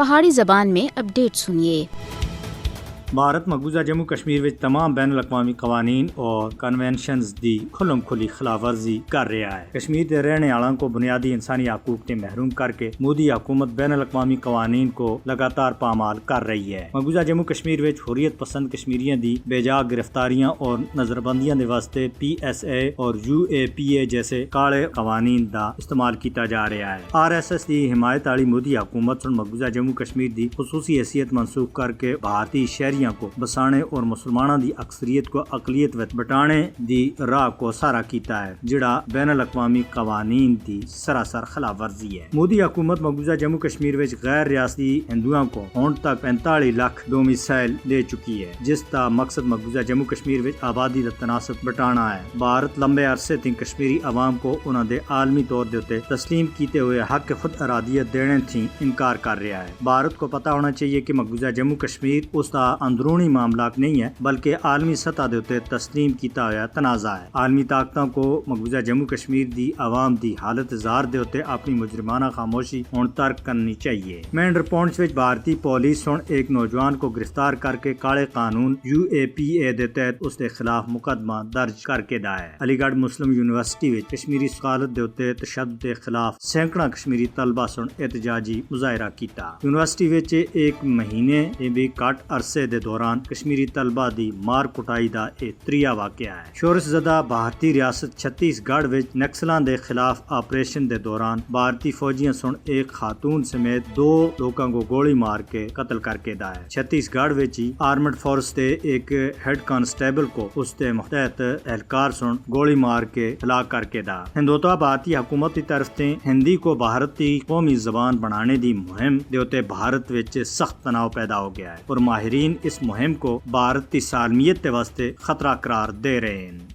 پہاڑی زبان میں اپڈیٹ سنیے۔ بھارت مقبوضہ جموں کشمیر وچ تمام بین الاقوامی قوانین اور کنونشنز دی کھلم کھلی خلاف ورزی کر رہا ہے۔ کشمیر کے رہنے والوں کو بنیادی انسانی حقوق سے محروم کر کے مودی حکومت بین الاقوامی قوانین کو لگاتار پامال کر رہی ہے۔ مقبوضہ جموں کشمیر وچ حریت پسند کشمیریاں دی بے جا گرفتاریاں اور نظربندیاں دے واسطے PSA اور UAPA جیسے کالے قوانین دا استعمال کیتا جا رہا ہے۔ RSS دی حمایت والی مودی حکومت مقبوضہ جموں کشمیر دی خصوصی حیثیت منسوخ کر کے بھارتی شہری کو بسانے اور مسلمانوں دی اکثریت کو اقلیت وچ بٹانے دی راہ کو سارا کیتا ہے، جڑا بین الاقوامی قوانین دی سراسر خلاف ورزی ہے۔ مودی حکومت مقبوضہ جموں کشمیر وچ غیر ریاستی ہندوؤں کو ہون تک 45 لاکھ ڈومیسائل دے چکی ہے، جس دا مقصد مقبوضہ جموں کشمیر وچ آبادی دا تناسب بٹانا ہے۔ بھارت لمبے عرصے تک کشمیری عوام کو انہاں دے عالمی طور دے اوتے تسلیم کیتے ہوئے حق خود ارادیت دینے تھی انکار کر رہا ہے۔ بھارت کو پتہ ہونا چاہیے کہ مقبوضہ جموں کشمیر اس دا اندرونی معاملات نہیں ہے، بلکہ عالمی سطح دے اوتے تسلیم کیتا ہوا تنازع ہے۔ عالمی طاقتوں کو مقبوضہ جموں کشمیر دی عوام دی حالت زار دے اوتے اپنی مجرمانہ خاموشی ہن ترک کرنی چاہیے۔ مینڈر پونچ وچ بھارتی پولیس ہن ایک نوجوان کو گرفتار کر کے کالے قانون UAPA دے تحت اس دے خلاف مقدمہ درج کر کے دا ہے۔ علی گڑھ مسلم یونیورسٹی وچ کشمیری ثقافت دے اوتے تشدد دے خلاف سینکڑا کشمیری طلبہ سن احتجاجی مظاہرہ کیتا۔ یونیورسٹی وچ ایک مہینے بھی کٹ عرصے دے دوران کشمیری طلبہ دی مار کٹائی دا ایک تریا واقعہ ہے۔ شورش زدہ بھارتی ریاست چھتیس گڑھ وچ نکسلاں دے خلاف آپریشن دے دوران بھارتی فوجیاں سن ایک خاتون سمیت 2 لوگوں کو گولی مار کے قتل کر کے دا ہے۔ چھتیس گڑھ وچ ہی آرمڈ فورس دے ایک ہیڈ کانسٹیبل کو اس دے متحد اہلکار سن گولی مار کے ہلاک کر کے دا۔ ہندوتوا بھارتی حکومت کی طرف سے ہندی کو بھارتی قومی زبان بنانے دی مہم دے اوتے بھارت وچ سخت تناؤ پیدا ہو گیا ہے اور ماہرین اس مہم کو بھارت کی سالمیت کے واسطے خطرہ قرار دے رہے ہیں۔